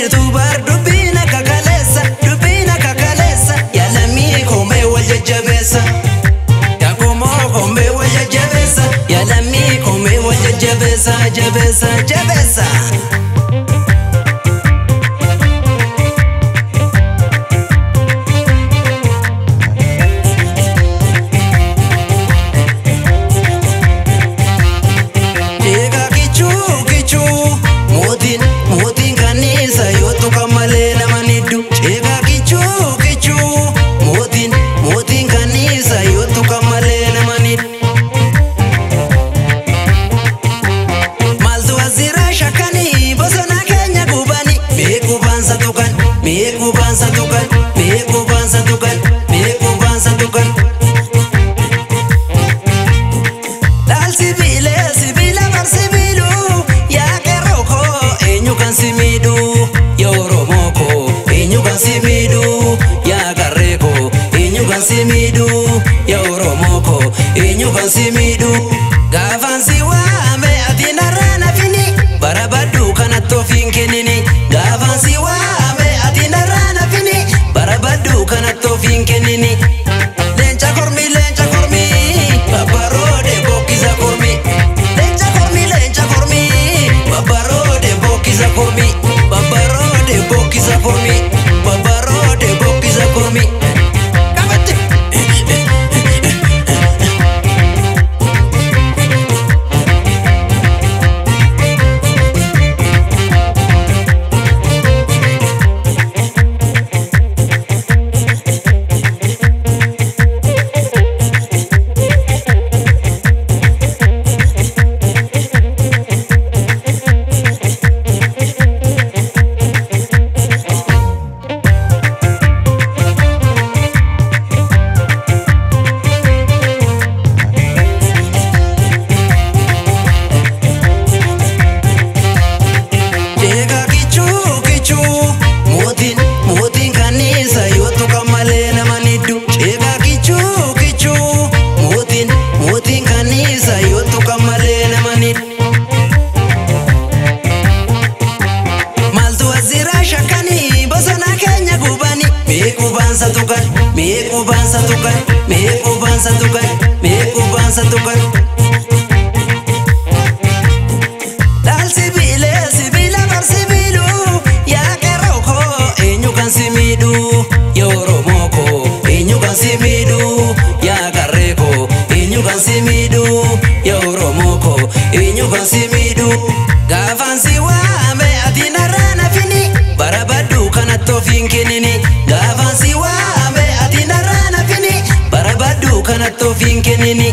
jirtu bar dubina kakalesa yalami kombe wajajabesa ya komo kombe wajajabesa yalami kombe wajajabesa jabesa Dal sibila bar sibilu ya keroko enyu kan simidu ya oromoko enyu kan simidu ya kareko enyu kan simidu ya oromoko enyu kan simidu gafan siwame atina rana fini barabadu kana tofin kenini gafan siwame atina rana fini barabadu kana tofin kenini lencha kormi babarode bokiza kormi lencha kormi babarode bokiza kormi babarode bokiza kormi babarode bokiza kormi kabate satukan Dal sibila bar sibilu ya keroko enyu kan simidu ya oromoko enyu kan simidu ya kareko enyu kan simidu ya oromoko enyu kan simidu gafan siwame atina rana fini barabadu kana tofin kenini gafan siwame atina rana fini barabadu kana tofin kenini